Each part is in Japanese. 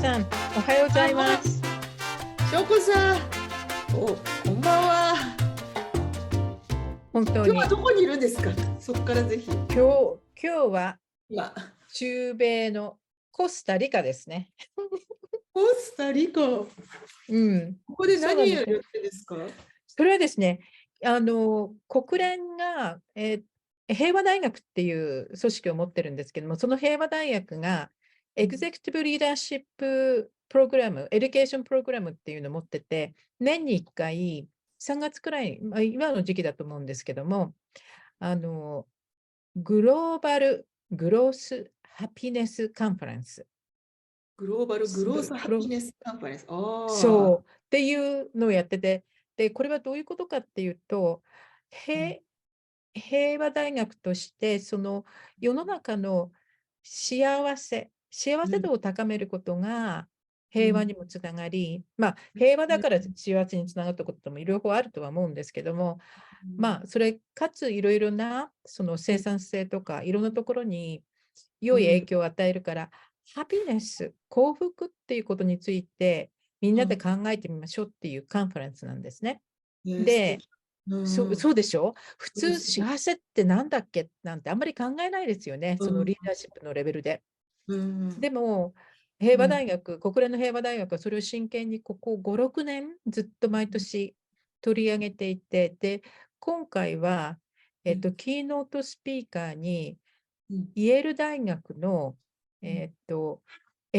さん、おはようございまあ、す。翔子さん。こんばんは。本当に、今日はどこにいるんですか？そこからぜひ。今日は今、中米のコスタリカですね。コスタリカ。こうん、こで何やそうなんですね。るってですか？それはですね、国連が、平和大学っていう組織を持ってるんですけども、その平和大学がエグゼクティブリーダーシッププログラム、エデュケーションプログラムっていうのを持ってて、年に1回、3月くらい、今の時期だと思うんですけども、あの、グローバルグロースハピネスカンファレンス。グローバルグロースハプロピネスカンファレンス。ああ。そうっていうのをやってて、で、これはどういうことかっていうと、うん、平和大学として、その世の中の幸せ度を高めることが平和うん、にもつながり、平和だから幸せにつながったことも両方あるとは思うんですけども、それかついろいろなその生産性とかいろんなところに良い影うん、響を与えるから、ハピネス、幸福っていうことについてみんなで考えてみましょうっていうカンファレンスなんですね。素で、敵。うん、そうでしょ。普通、素敵。幸せってなんだっけなんてあんまり考えないですよね、そのうん、リーダーシップのレベルで。うん、でも、国連の平和大学はそれを真剣にここ5、6年ずっと毎年取り上げていて、で、今回は、うん、キーノートスピーカーに、うん、イェール大学の、エ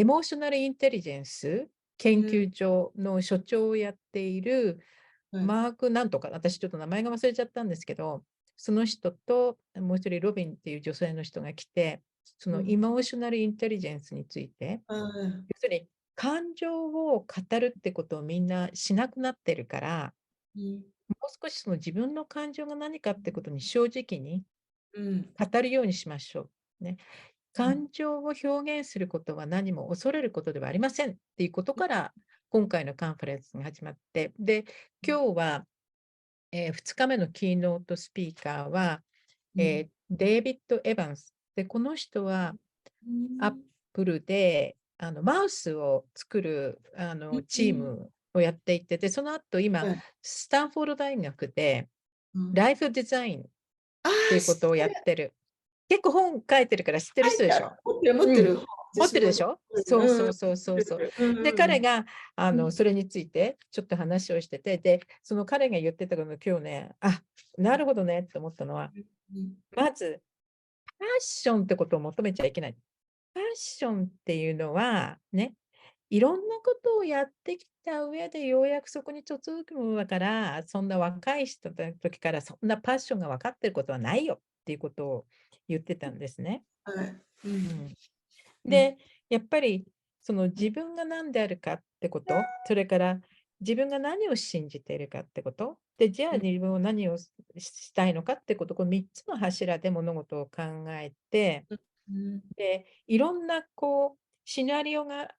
モーショナルインテリジェンス研うん、究所の所長をやっているはい。マークなんとか、私ちょっと名前が忘れちゃったんですけど、その人ともう一人ロビンっていう女性の人が来て、そのイうん、モーショナルインテリジェンスについて、あー、要するに感情を語るってことをみんなしなくなってるから、うん、もう少しその自分の感情が何かってことに正直にうん、語るようにしましょう。ね、うん、感情を表現することは何も恐れることではありませんっていうことから、今回のカンファレンスが始まって、で、今日は、2日目のキーノートスピーカーは、うん、デイビッド・エヴァンス。で、この人はうアッん、プルでマウスを作るうん、チームをやっていて、で、その後今、はい。スタンフォード大学でうん、ライフデザインっああ、ていうことを知ってる。やってる。結構本書いてるから知ってる人でしょ。持ってる、持っうん。てる。持っ私も、てるでしょ。そううん、そうそうそうそう。うん、で、うん、彼が、うん、それについてちょっと話をしてて、で、その彼が言ってたこと今日ね、なるほどねって思ったのは、うん、まず、パッションってことを求めちゃいけない。パッションっていうのは、ね、いろんなことをやってきた上でようやくそこに嫁ぐものだから、そんな若い人の時からそんなパッションが分かってることはないよっていうことを言ってたんですね。はい。うん、うん。うん、で、やっぱりその自分が何であるかってこと、それから自分が何を信じているかってこと、で、じゃあうん、自分は何をしたいのかってこと、この3つの柱で物事を考えて、うん、で、いろんなこうシナリオが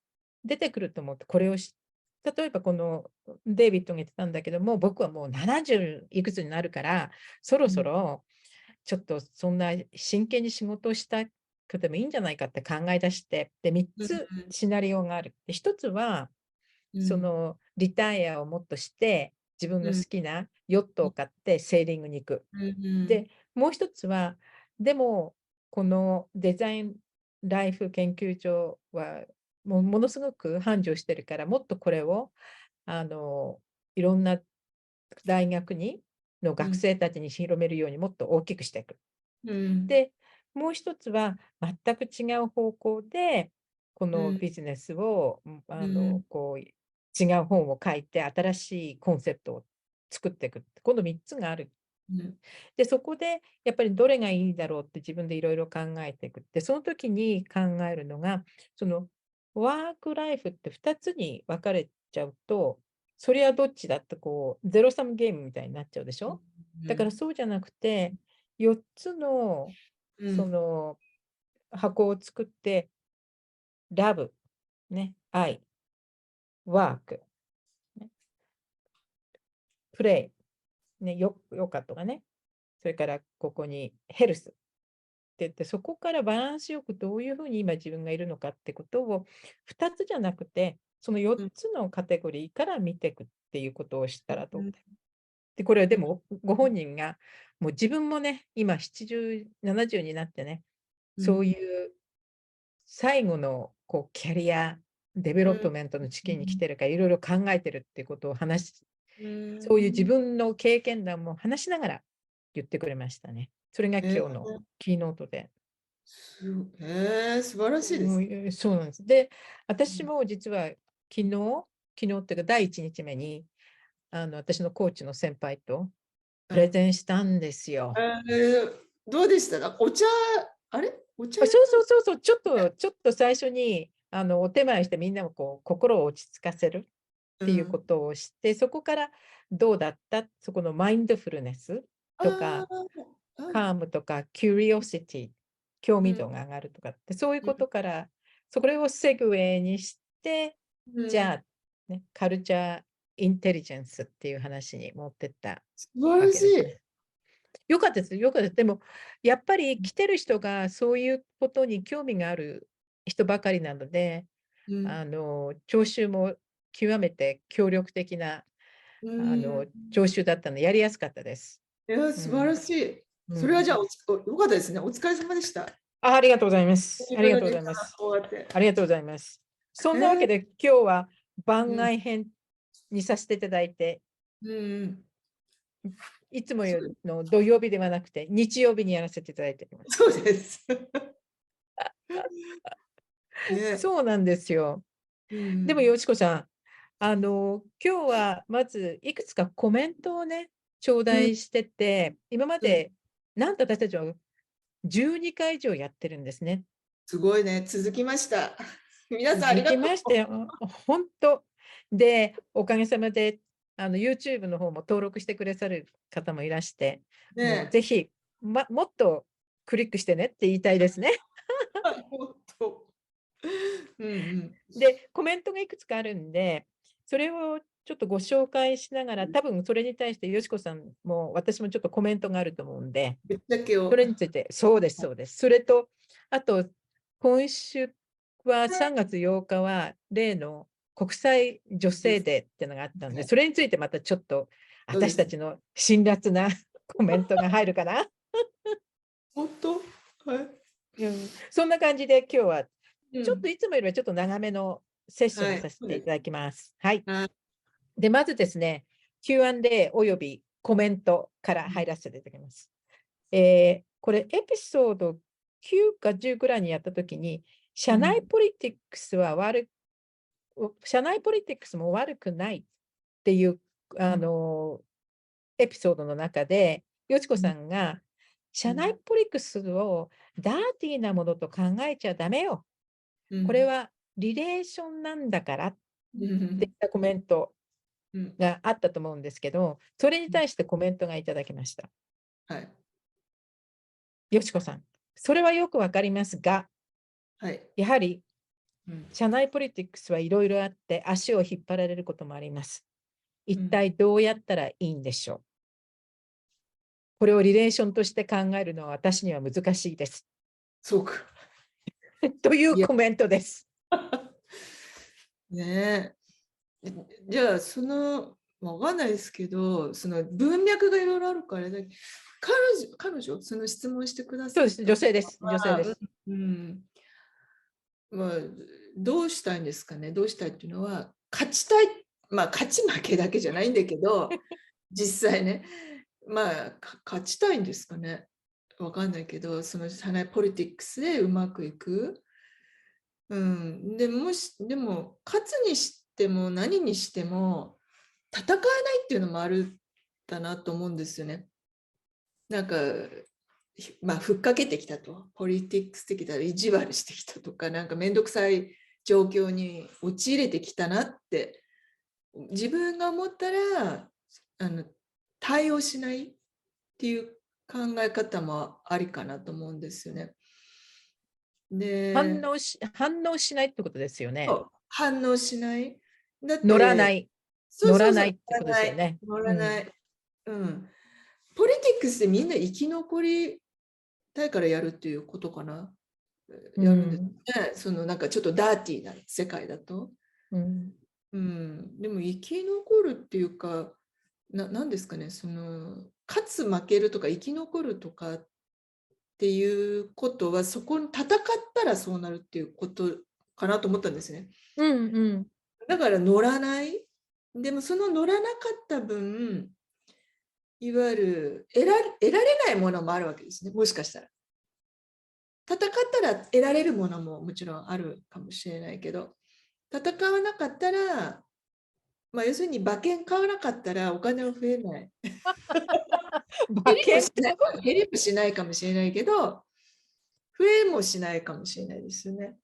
出てくると思って、これを例えばこのデイビッドが言ってたんだけども、僕はもう70いくつになるから、そろうん、そろちょっとそんな真剣に仕事をしたくてもいいんじゃないかって考え出して、で、3うん、つシナリオがある。で、1つは、うん、そのリタイアをもっとして、自分のうん、好きなヨットを買ってセーリングに行く。うん、で、もう一つは、でも、このデザインライフ研究所はものすごく繁盛してるから、もっとこれをあのいろんな大学のうん、学生たちに広めるようにもっと大きくしていく。うん、で、もう一つは全く違う方向で、こうん、のビジネスを、うん、こう、違う本を書いて、新しいコンセプトを作っていく。この3つがある。うん、で、そこでやっぱりどれがいいだろうって自分でいろいろ考えていくって、その時に考えるのが、そのワークライフって2つに分かれちゃうと、それはどっちだってこう、ゼロサムゲームみたいになっちゃうでしょ。だからそうじゃなくて、4つのそうん、の箱を作って、ラブ、ね、愛、ワーク、ね、プレイ、ね、ヨガとかね、それからここにヘルス。言って、そこからバランスよくどういうふうに今自分がいるのかってことを、2つじゃなくて、その4うんつのカテゴリーから見ていくっていうことをしたらどうんうで。で、これはでうんもご本人が、もう自分もね、今70、70になってね、そういう最後のこうキャリアデベロップメントの時期に来てるから、いろいろ考えてるっていうことをそういう自分の経験談も話しながら言ってくれましたね。それがえ今日のキーノートで。素晴らしいです。そうなんです。で、私も実は昨日っていうか第1日目に、私のコーチの先輩とプレゼンしたんですよ。どうでしたか？あれお茶そう、ちょっと最初に、お手前してみんなもこう、心を落ち着かせるっていうことをして、そこからどうだった、そこのマインドフルネスとか、カームとか、キュリオシティ、興味度が上がるとかって、そういうことから、それをセグウェイにして、じゃあ、ね、カルチャーインテリジェンスっていう話に持ってった素晴わらしい。けですね。よかったです、よかったです。でも、やっぱり来てる人がそういうことに興味がある人ばかりなので、聴衆も極めて協力的な、聴衆だったので、やりやすかったです。素晴らしい。うん。それはじゃあ、よかったですね。お疲れ様でした。ありがとうございます。ありがとうござい自分の時間がます。終わって。ありがとうございます。そんなわけで、今日は番外編にさせていただいて、いつもの土曜日ではなくて、日曜日にやらせていただいております。そうです。そうなんですよ。でも、よしこさん、今日はまずいくつかコメントをね、頂戴してて、今まで、なんと私たちは12回以上やってるんですね。すごいね、続きました。皆さんあり続きがとう。まして、本当。で、おかげさまで、YouTube の方も登録してくださる方もいらして、もうぜひ、もっとクリックしてねって言いたいですね。本当。で、コメントがいくつかあるんで、それをちょっとご紹介しながら、多分それに対してよしこさんも私もちょっとコメントがあると思うんで、それについて、そうです、そうです。それと、あと、今週は3月8日は例の国際女性デーっていうのがあったんで、それについてまたちょっと私たちの辛辣なコメントが入るかな。本当？はい。そんな感じで今日はちょっといつもよりはちょっと長めのセッションをさせていただきます。はい。で、まずですね、Q&A およびコメントから入らせていただきます。これ、エピソード9か10ぐらいにやったときに、社内ポリティクスも悪くないっていう、エピソードの中で、よしこさんが、社内ポリティクスをダーティーなものと考えちゃダメよ。これはリレーションなんだからっていったコメントがあったと思うんですけど、それに対してコメントがいただきました。はい。よしこさん、それはよくわかりますが、やはり社内ポリティクスはいろいろあって足を引っ張られることもあります。一体どうやったらいいんでしょう。これをリレーションとして考えるのは私には難しいです。そうか。というコメントです。ねえ。じゃあ、わかんないですけど、その文脈がいろいろあるからね、彼女、その質問してくださった。そうです、女性です。女性です。まあ、どうしたいんですかね。どうしたいっていうのは、勝ちたい。まあ、勝ち負けだけじゃないんだけど、実際ね、まあ、勝ちたいんですかね。わかんないけど、その社内ポリティックスでうまくいく。でも、勝つにしても何にしても、戦わないっていうのもあるだなと思うんですよね。なんか、まあ、ふっかけてきたと、ポリティックス的だ、意地悪してきたとか、なんかめんどくさい状況に陥れてきたなって、自分が思ったら、対応しないっていう考え方もありかなと思うんですよね。で、反応しないってことですよね。反応しない。だって乗らない。乗らないってことですよね。乗らない。ポリティックスでみんな生き残りたいからやるっていうことかな。うやるんですん、ね。そのなんかちょっとダーティーな世界だと。うん、うん、でも生き残るっていうか、なんですかね、勝つ負けるとか生き残るとかっていうことは、そこに戦ったらそうなるっていうことかなと思ったんですね。うん、うん、だから乗らない。でもその乗らなかった分、いわゆる得られないものもあるわけですね、もしかしたら。戦ったら得られるものももちろんあるかもしれないけど、戦わなかったら、まあ、要するに馬券買わなかったらお金は増えない。馬券って減りもしないかもしれないけど、増えもしないかもしれないですよね。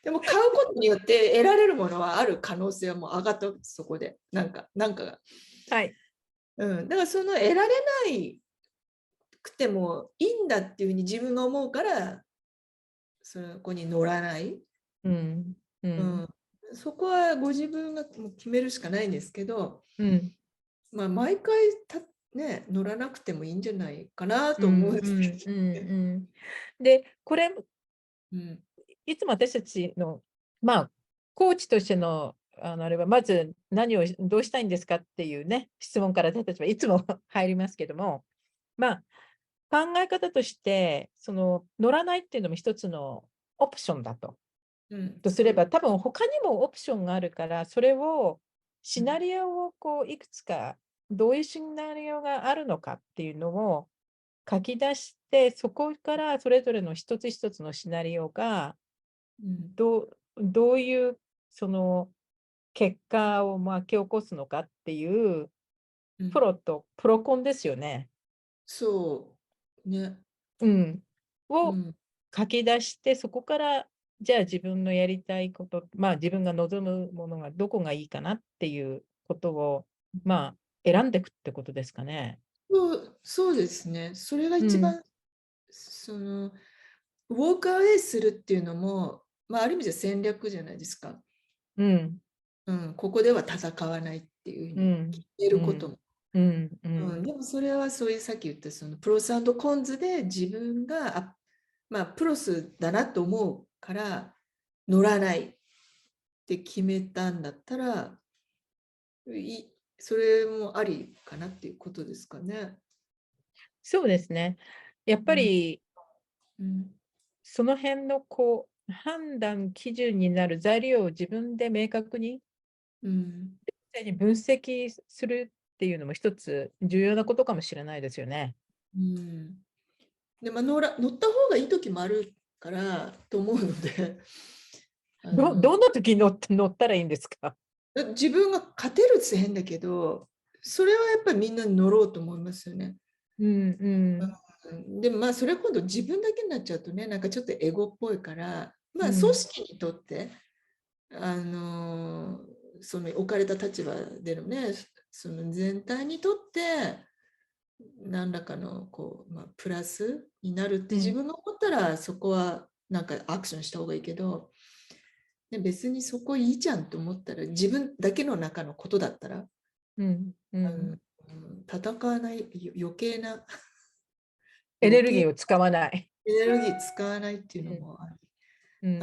でも買うことによって得られるものはある可能性はもう上がったわけです、そこで。なんかが。はい。うん。だからその得られないくてもいいんだっていうふうに自分が思うから、そこに乗らない。うん、ううん、ん。そこはご自分がもう決めるしかないんですけど、うん、まあ、毎回ね、乗らなくてもいいんじゃないかなと思うんうん、うん、ですけど。うん、うん。で、これ、うん。いつも私たちの、まあ、コーチとしての、あれは、まず何をどうしたいんですかっていうね、質問から私たちはいつも入りますけども、まあ、考え方として、乗らないっていうのも一つのオプションだと。うん、とすれば、多分他にもオプションがあるから、それを、シナリオをこういくつか、どういうシナリオがあるのかっていうのを書き出して、そこからそれぞれの一つ一つのシナリオが、うん、どういうその結果を巻き起こすのかっていううん。プロとプロコンですよね。そう。ね。うん。をうん。書き出して、そこからじゃあ自分のやりたいこと、まあ自分が望むものがどこがいいかなっていうことを、まあ選んでいくってことですかね。そうですね。それがうん、一番、ウォークアウェイするっていうのも、まあ、ある意味じゃ戦略じゃないですか。うん、うん、ここでは戦わないっていうふううん、に決めうん、ることも。うん、ううん、ん。でもそれはそういうさっき言ったそのプロスコンズで自分がまあ、プロスだなと思うから乗らないって決めたんだったらそれもありかなっていうことですかね。そうですね。やっぱうん、りうん、その辺のこう判断基準になる材料を自分で明確にうん、分析するっていうのも一つ重要なことかもしれないですよね。うん。で、まあ、乗った方がいい時もあるからと思うので、あのどんな時に乗ったらいいんですか？自分が勝てるって変だけど、それはやっぱりみんな乗ろうと思いますよね。うん、うん、でもまあそれ今度自分だけになっちゃうとね、なんかちょっとエゴっぽいから、まあ組うん、織にとって、その置かれた立場でのね、その全体にとって、何らかのこう、まあ、プラスになるってうん、自分が思ったら、そこはなんかアクションした方がいいけど、で別にそこいいじゃんと思ったら、自分だけの中のことだったら、うん、うん。あの戦わない余計なエネ余計ルギーを使わない。エネルギー使わないっていうのうん、もある。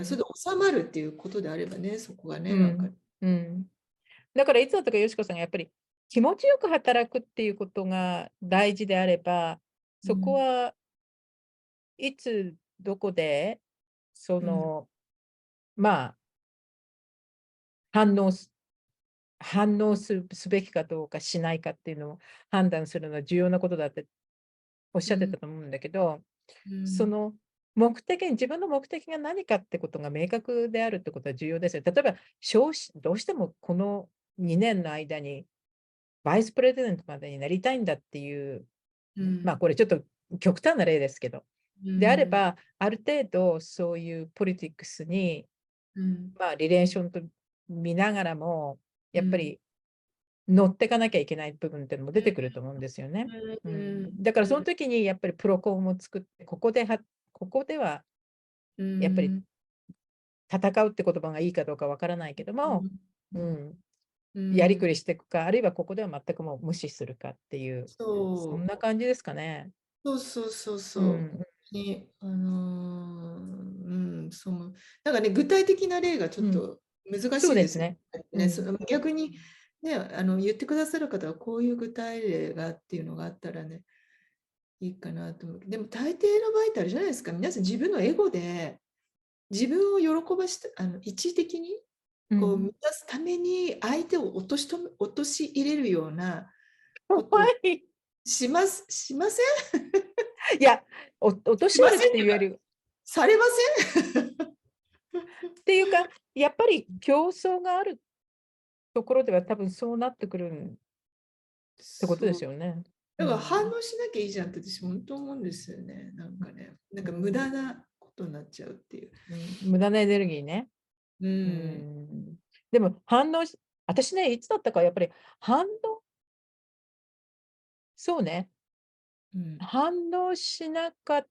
それうん、で収まるっていうことであればね、そこがね、なんか。うん、うん。だからいつだったかよしこさんがやっぱり気持ちよく働くっていうことが大事であれば、そこうん、はいつどこでそうん、のまあ反応すすべきかどうかしないかっていうのを判断するのは重要なことだっておっしゃってうん、たと思うんだけど、うん、その自分の目的が何かってことが明確であるってことは重要ですよ。例えば、どうしてもこの2年の間にバイスプレゼントまでになりたいんだっていう、まあうん、これちょっと極端な例ですけど、うであれん、ば、ある程度そういうポリティクスに、うん、まあリレーションと見ながらも、うん、やっぱり乗ってかなきゃいけない部分っていうのも出てくると思うんですよね。ううん、ん、だからその時にやっぱりプロコンを作って、ここではうやっぱりん、戦うって言葉がいいかどうかわからないけども、うん、うん、やりくりしていくか、あるいはここでは全くもう無視するかっていう、そんそな感じですかね。そうそうそうそう。本ん、当に、そう。なんかね、具体的な例がちょうん、っと難しいですよそうですね。うね。ん、逆にね、言ってくださる方はこういう具体例がっていうのがあったらね、いいかなと思う。でも大抵の場合ってあれじゃないですか。皆さん自分のエゴで自分を喜ばして、一時的にこううん。満たすために相手を落とし入れるような怖ことをい。しませんいや、落としまし入れっせんっていうか、ていうより、っされませんていうか、やっぱり競争があるところでは多分そうなってくるってことでそう。すよね。うだから反ん。応しなきゃいいじゃんって私本当思うんですよね。なんかね、なんか無うん。駄なことになっちゃうっていう。うん、無駄なエネルギーね。ううん。ん。でも私ね、いつだったかやっぱりそうね、うん。反応しなかっ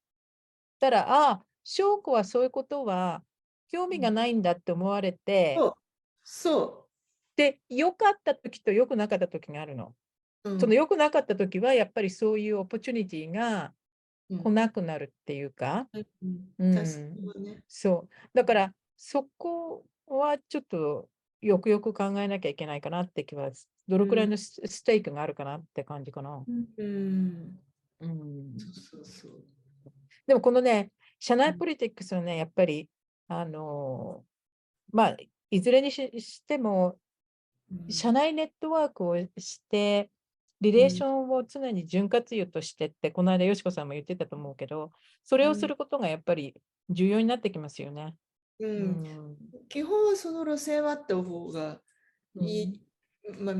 たら、ああ、翔子はそういうことは興味がないんだって思われて、そう。そで、良かった時と良くなかった時があるの。う。うん。その良くなかった時はやっぱりそういうオポチュニティがうん。来なくなるっていうか、うん。う確ん、かにね。そう。だから、そこはちょっとよくよく考えなきゃいけないかなって気は、どうん。のくらいのステークがあるかなって感じかな。うん。うん。そうそうそう。でもこのね、社うん。内ポリティクスはね、やっぱり、あのまあ、いずれにしても、うん。社内ネットワークをして、リうん。レーションを常に潤滑油としてって、この間、よしこさんも言ってたと思うけど、それをすうん。ることがやっぱり重要になってきますよね。ううん。ん。基本はその路線はあった方がうん。いい、まあ、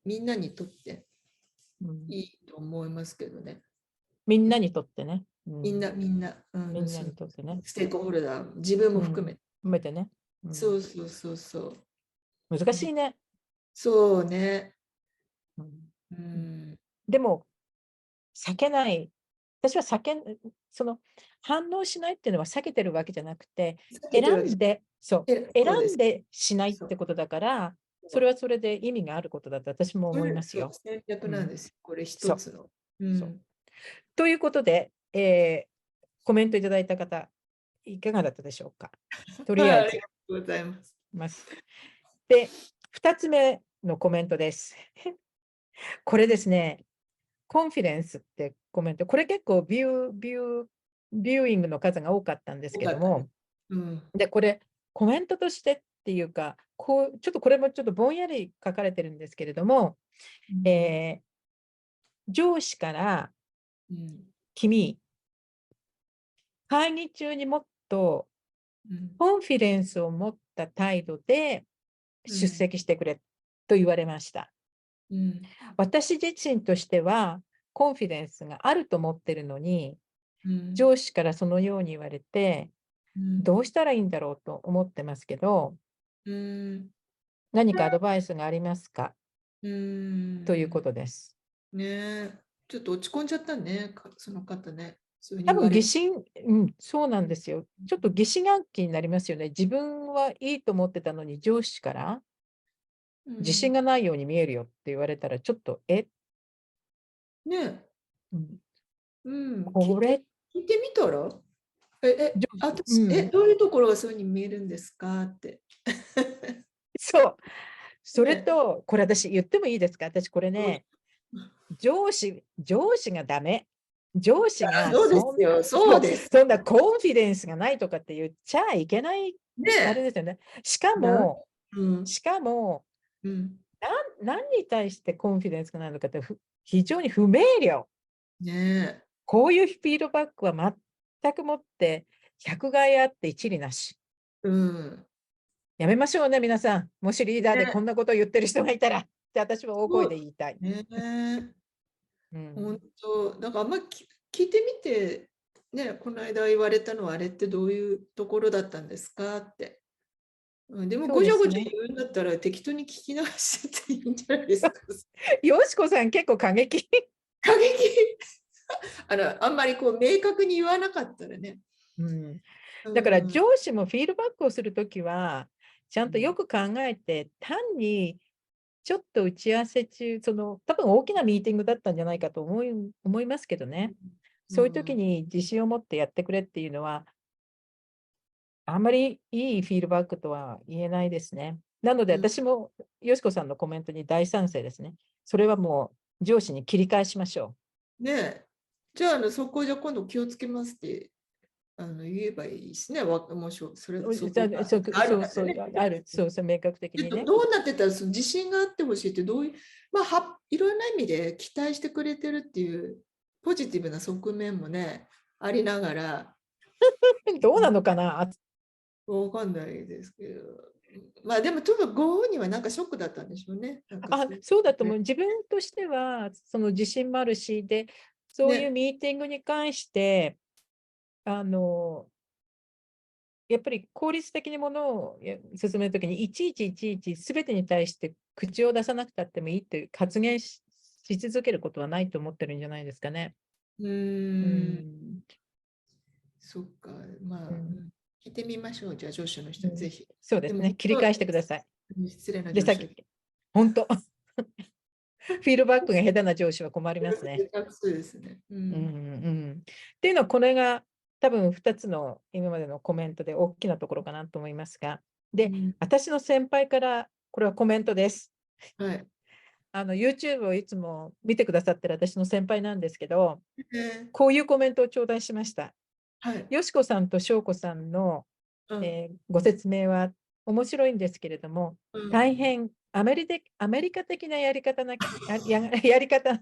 みんなにとってうん。いいと思いますけどね。みんなにとってね。うん。みんな、そのみんなにとってね。ステークホルダー、自分もうん。含め。含めてね。うん。そうそうそうそう。難しいね。そうね。うん。うん。でも、避けない。私はその反応しないっていうのは避けてるわけじゃなくて、避けてるわけじ選んで、そう、選そうです。んでしないっそう。てことだから、それそうはそれで意味があることだと私も思いますそう、よ。戦略うん。なんですよ。これ一そう、つの。うそう。ん。ということで、コメントいただいた方、いかがだったでしょうか。とりあえず、ありがとうございます。ます。で、2つ目のコメントです。これですね、コンフィデンスってコメント、これ結構ビューイングの数が多かったんです多かったね。けども、うん。で、これ、コメントとしてっていうか、ちょっとこれもちょっとぼんやり書かれてるんですけれども、うん。え上司からうん。君、会議中にもっとうん。コンフィデンスを持った態度で出うん。席してくれと言われました。うん。私自身としては、コンフィデンスがあると思ってるのに、うん。上司からそのように言われて、うん。どうしたらいいんだろうと思ってますけど、うん。何かアドバイスがありますかうというん。ことです。ねえ。ちょっと落ち込んじゃったね、その方ね。そういうふうに多分言われて。そうなんですよ。ちょっと疑心暗鬼になりますよね。自分はいいと思ってたのに上司からうん。自信がないように見えるよって言われたら、ちょっと、ねえ。うん、うん。これ、聞いてみたら上司、うん、どういうところがそういうふうに見えるんですかって。そう。それねと、これ私言ってもいいですか私これえ。ね、上司がダメ。上司がそうですよ。そうです。そんなコンフィデンスがないとかって言っちゃいけない、ねあれですよね。しかえ。も、うん。しかも、うん。何に対してコンフィデンスがないのかって非常に不明瞭。ねえ。こういうフィードバックは全くもって百害あって一理なし。うん。やめましょうね、皆さん。もしリーダーでこんね。なことを言ってる人がいたら、って私は大声でそう。言いたい。ねえ。本うん。当、なんかあんまり聞いてみて、ね、この間言われたのはあれってどういうところだったんですかって。うん、でもそうごちゃごちゃですね。言うんだったら適当に聞き流してていいんじゃないですか。よしこさん結構過激。過激あんまりこう明確に言わなかったらね。うん。うだからん。上司もフィードバックをするときは、ちゃんとよく考えて、単にちょっと打ち合わせ中、多分大きなミーティングだったんじゃないかと思いますけどね。そういう時に自信を持ってやってくれっていうのは、あんまりいいフィードバックとは言えないですね。なので、うん私もよしこさんのコメントに大賛成ですね。それはもう上司に切り返しましょねえ。じゃあ、そこじゃ今度気をつけますって言えばいいですね。もしう。そこがそうそう、あるならね。ある、そうそう、明確的にね。どうなってたらその自信があってほしいってどういう、まあ、いろんな意味で期待してくれてるっていうポジティブな側面もね、ありながら、どうなのかな。わかんないですけど、まあでも多分ご本人はなんかショックだったんでしょうね。なんかそうだと思う。ね。自分としては、その自信もあるし、で、そういうね。ミーティングに関して、あの、やっぱり効率的にものを進めるときに、いちいちいちいちすべてに対して口を出さなくたってもいいって発言し続けることはないと思ってるんじゃないですかね。ううーん、ん、そっか。まあ、うん、聞いてみましょう。じゃあ上司の人にぜうん。ひ。でも、そうですね。切り返してください。失礼なで、上司は。本当、フィードバックが下手な上司は困りますね。そうですね。ううんうん。ん、っていうのは、これが多分2つの今までのコメントで大きなところかなと思いますが、で、うん、私の先輩から、これはコメントです。はい。YouTube をいつも見てくださってる私の先輩なんですけど、えこういうコメントを頂戴しました。はい。よしこさんとしょうこさんの、うん。ご説明は面白いんですけれども、うん。大変アメリカ的なやり方やり方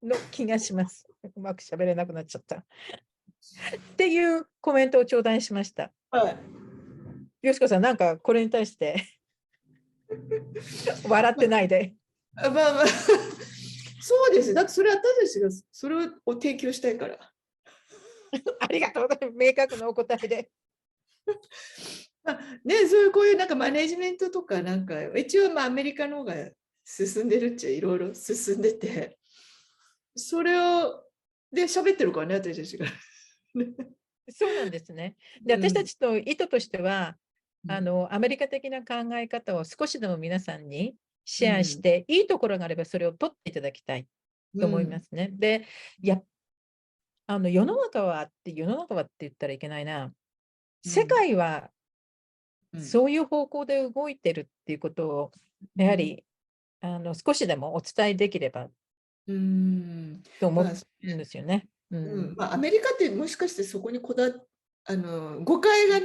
の気がします。うまく喋れなくなっちゃった。っていうコメントを頂戴しました。はい。よしこさん、なんかこれに対して笑ってないで。まあまあ、そうです。だってそれ私たちがそれを提供したいから。ありがとうございます。明確なお答えで。まあ、ね、そういうこういうなんかマネジメントとかなんか一応まあアメリカの方が進んでるっちゃいろいろ進んでて、それをで喋ってるからね、私たちが。そうなんですね。で、私たうん。ちの意図としては、うん。アメリカ的な考え方を少しでも皆さんにシェアしうん。て、いいところがあればそれを取っていただきたいと思いまうん。すね。で、や世の中はって言ったらいけないな。世うん。界はうん。そういう方向で動いてるっていうことを、やはり少しでもお伝えできればうん。と思まあ、うんですよね。ううん、ん。まあ、アメリカってもしかしてそこに誤解が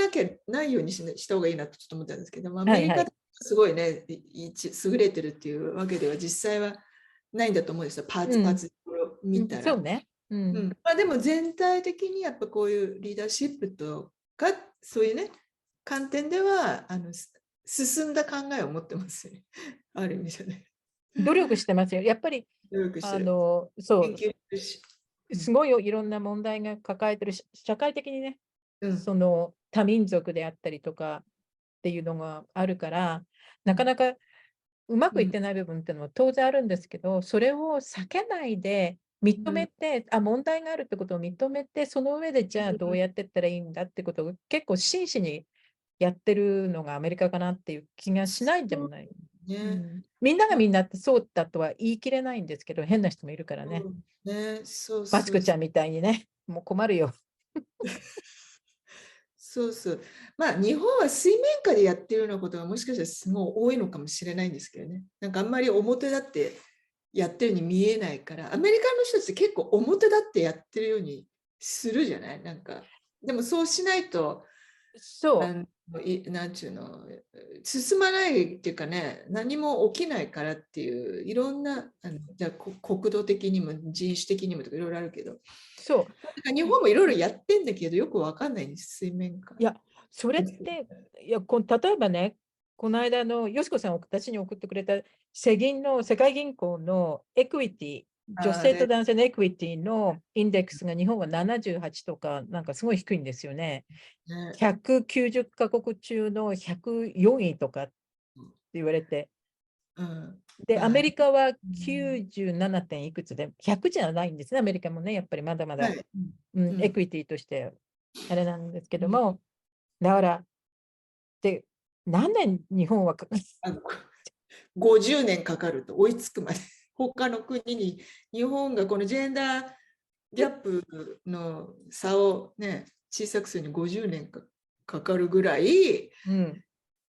ないようにした方がいいなとちょっと思ったんですけども、アメリカってはいはい。すごいね、優れてるっていうわけでは実際はないんだと思うんですよ、パーツうん。パーツ見たら。そうね。ううん、ん。まあ、でも全体的にやっぱこういうリーダーシップとか、そういうね、観点では進んだ考えを持ってますよね。ある意味じゃね。努力してますよ。やっぱり、努力してる。研究そう、してるし。うん。すごいいろんな問題が抱えてるし、社会的にね、うん。その多民族であったりとかっていうのがあるから、なかなかうまうん。くいってない部分っていうのは当然あるんですけど、それを避けないで認うん。めて、問題があるってことを認めて、その上でじゃあどうやっていったらいいんだってことを結構真摯にやってるのがアメリカかなっていう気がしないでそうもない。うね。ん、みんながまあ、みんなってそうだとは言い切れないんですけど、変な人もいるからね。そうね、そうマツそうそう。コちゃんみたいにね、もう困るよ。そうそう。まあ、日本は水面下でやってるようなことがもしかしたらすごい多いのかもしれないんですけどね。なんかあんまり表立ってやってるように見えないから、アメリカの人たち結構表立ってやってるようにするじゃないなんか。でもそうしないと、あそのなんちゅうの、進まないっていうかね、何も起きないからっていう、いろんな、じゃあ国土的にも人種的にもとかいろいろあるけど、う、そう。なんか日本もいろいろやってんだけど、よくわかんないんです、水面下。いや、それって、例えばね、この間のよしこさんを私に送ってくれた世界銀行のエクイティ、女性とあれ、男性のエクイティのインデックスが日本は78とか、なんかすごい低いんですよね。ね、190カ国中の104位とかって言われて、うん、で、アまあ、メリカはうん、97. 点いくつで、100じゃないんですね、アメリカもね、やっぱりまだまだ、はい、エうん、クイティとしてあれなんですけうん、ども、だから、で、何年日本はあの50年かかると追いつくまで。他の国に、日本がこのジェンダーギャップの差をね、小さくするに50年かかるぐらいっうん。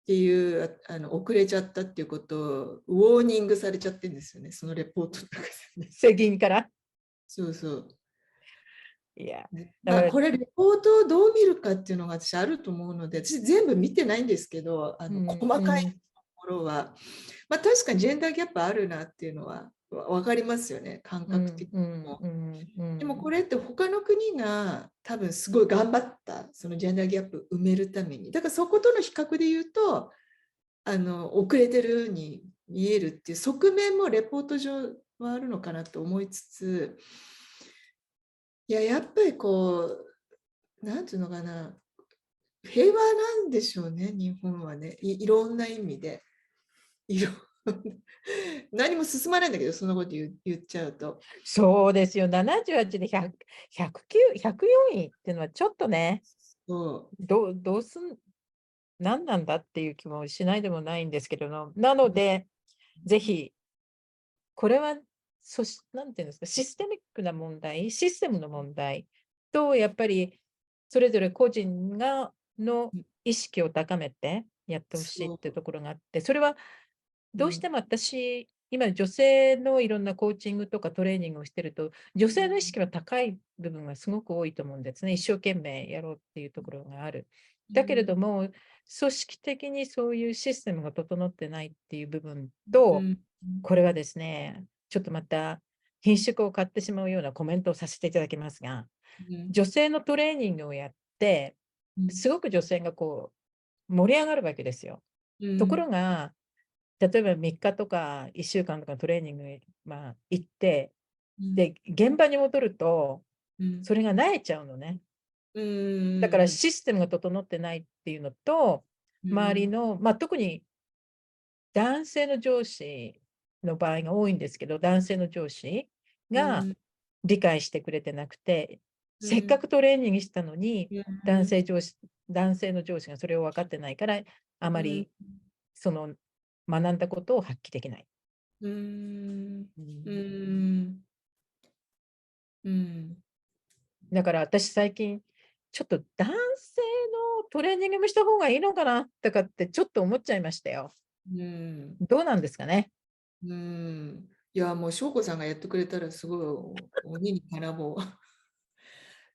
ていう、遅れちゃったっていうことを、ウォーニングされちゃってるんですよね、そのレポートの中でね。責任から。そうそう。いや、だまあ、から、これ、レポートをどう見るかっていうのが私あると思うので、私全部見てないんですけど、うん、細かいうん、ところは、まあ、確かにジェンダーギャップあるなっていうのは分かりますよね、感うん、覚的にうん、も。うん、うでもん。これって他の国が多分すごい頑張った、そのジェンダーギャップ埋めるために。だからそことの比較で言うと、遅れてるに見えるっていう側面もレポート上はあるのかなと思いつつ、いや、やっぱりこう、なんていうのかな、平和なんでしょうね、日本はね。いろんな意味で。いろ何も進まないんだけど、そんなこと言っちゃうと。そうですよ。78で100、109、104位っていうのはちょっとね、そどうすん、何なんだっていう気もしないでもないんですけども、なので、ぜひ、これは、なんていうんですか、システミックな問題、システムの問題と、やっぱり、それぞれ個人のう、意識を高めてやってほしいっそう。てところがあって、それはうん、どうしても私、今女性のいろんなコーチングとかトレーニングをしてると、女性の意識は高い部分がすごく多いと思うんですね。一生懸命やろうっていうところがある。だけれども、組織的にそういうシステムが整ってないっていう部分と、うん、これはですね、ちょっとまた品種を買ってしまうようなコメントをさせていただきますが、うん、女性のトレーニングをやって、うん、すごく女性が盛り上がるわけですよ。ところが、例えば3日とか1週間とかトレーニングに、行って、うん、で、現場に戻ると、うん、それが萎えちゃうのね。うだからん、システムが整ってないっていうのと、うん、周りの、特に男性の上司の場合が多いんですけど、男性の上司がうん、理解してくれてなくて、せっかうん、くトレーニングしたのに、うん、男性の上司がそれを分かってないから、あまうん、りその学んだことを発揮できない。うん、ううん。ん、うん、だから私最近、ちょっと男性のトレーニングもした方がいいのかなとかってちょっと思っちゃいましたよ。うん、どうなんですかね。うん。いや、もう翔子さんがやってくれたらすごい鬼に金棒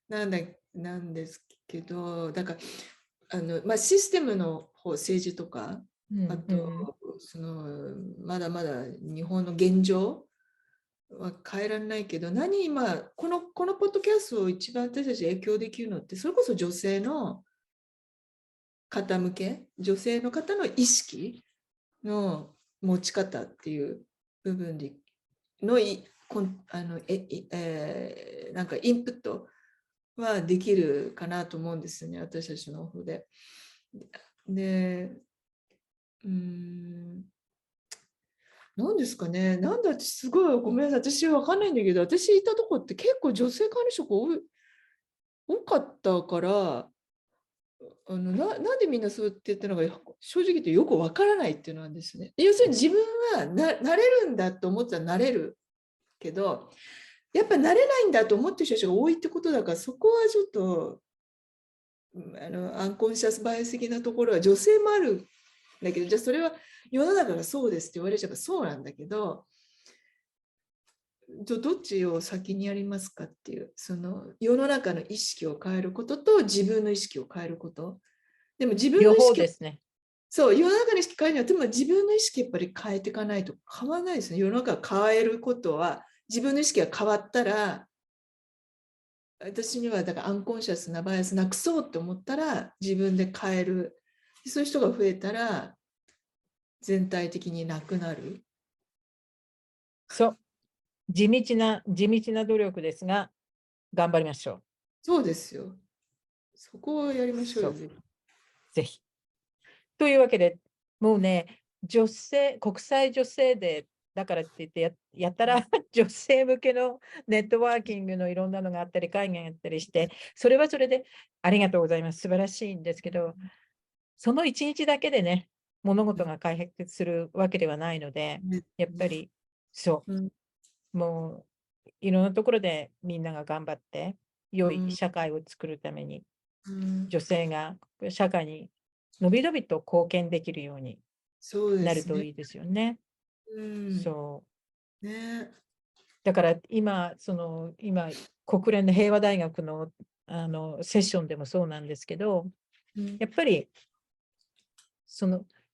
なんだ、なんですけど、だから、まあ、システムの方、政治とか、あうんうん。と、まだまだ日本の現状は変えられないけど、今、このポッドキャストを一番私たち影響できるのって、それこそ女性の方向け、女性の方の意識の持ち方っていう部分でのいこんあのえいえーなんかインプットはできるかなと思うんですよね、私たちの方で。で、うーん、なんですかね、なんで私すごいごめんなさい、私わかんないんだけど、私いたとこって結構女性管理職多かったから、なんでみんなそうって言ったのが正直言ってよくわからないっていうのなんですね。要するに自分はなれるんだと思ったらなれるけど、やっぱなれないんだと思ってる人たちが多いってことだから、そこはちょっとアンコンシャスバイアス的なところは女性もあるんだけど、じゃあそれは世の中がそうですって言われちゃえばそうなんだけど、どっちを先にやりますかっていう、その世の中の意識を変えることと自分の意識を変えること。でも自分両の意識を、方ですね。そう、世の中の意識変えるには、でも自分の意識やっぱり変えていかないと変わらないですね。世の中を変えることは、自分の意識が変わったら、私にはだからアンコンシャスなバイアスなくそうって思ったら自分で変える。そういう人が増えたら全体的になくなる。そう。地道な努力ですが、頑張りましょう。そうですよ。そこをやりましょうよ、そう。ぜひ。ぜひ。というわけで、もうね、国際女性デーだからって言ってやったら女性向けのネットワーキングのいろんなのがあったり、会議があったりして、それはそれでありがとうございます。素晴らしいんですけど、その一日だけでね、物事が解決するわけではないので、ね、やっぱり、そうん、う、もういろんなところでみんなが頑張って、良いうん社会を作るために、うん女性が社会にのびのびと貢献できるようにそうでなるすね。といいですよね。うんそう。ね。だから今、国連の平和大学の、セッションでもそうなんですけど、うんやっぱり、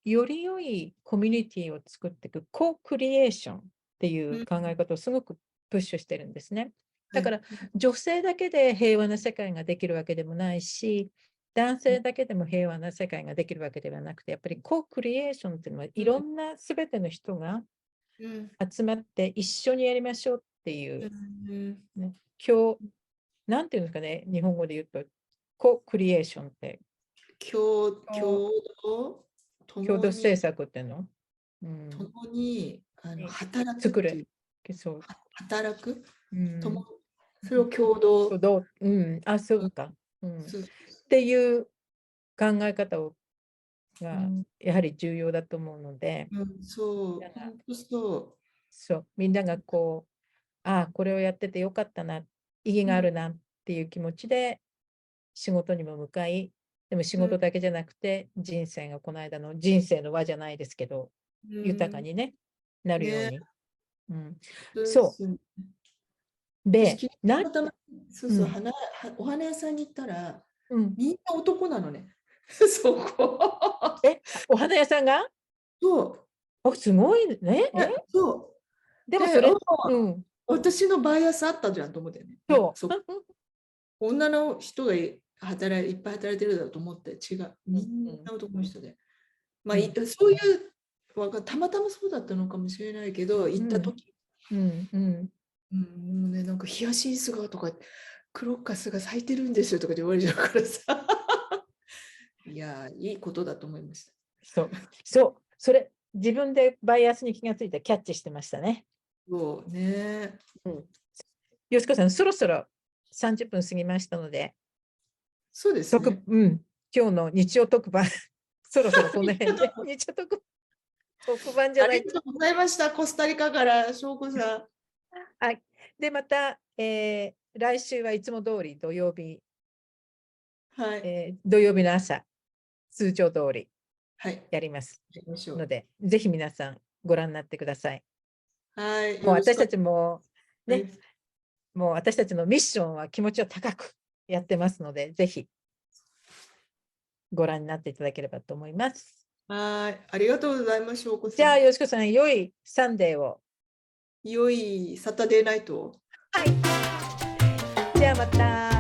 より良いコミュニティを作っていく、コークリエーションっていう考え方をすごくプッシュしてるんですね。だから、女性だけで平和な世界ができるわけでもないし、男性だけでも平和な世界ができるわけではなくて、やっぱりコークリエーションっていうのは、いろんなすべての人がうん集まって一緒にやりましょうっていうう、んね、なんていうんですかね、日本語で言うと、コークリエーションって、共同共同共に政策っていうの、共にに働く作れ、っていうそう、働くうん、それを共同そうか、そうっていう考え方がうんやはり重要だと思うので、そうだから本当そみんながこれをやっててよかったな、意義があるなっていう気持ちで仕事にも向かい、でも仕事だけじゃなくて、人生がこの間の人生の輪じゃないですけど、豊かにね、なるようねに。そですねう。私、で、昨日たまたま、そうそう、うんお花屋さんに行ったら、うん、みんな男なのね。そこ。お花屋さんがそう。すごいね。そう。で、でもそれ、私のバイアスあったじゃんと思ってね。そう。女の人がいっぱい働いてるだと思って、違う。みんな男の人で。まあ、そういう、たまたまそうだったのかもしれないけど、行った時、もうね、なんかヒヤシンスがとか、クロッカスが咲いてるんですよとかって言われちゃうからさ。いや、いいことだと思いました。それ、自分でバイアスに気がついてキャッチしてましたね。そうね。よしこさん、そろそろ30分過ぎましたので、そうですね。今日の日曜特番、そろそろこの辺で、日曜特番じゃない。ありがとうございました。コスタリカから翔子さん。はい。で、また、来週はいつも通り土曜日、はい。土曜日の朝、通常通りやります。やりましょう。ので、ぜひ皆さんご覧になってください。はい。もう私たちもね、はいもう私たちのミッションは気持ちを高くやってますので、ぜひご覧になっていただければと思います。はい。ありがとうございます、翔子さん。じゃあ、よしこさん、良いサンデーを。良いサタデーナイトを。はい。じゃあまた。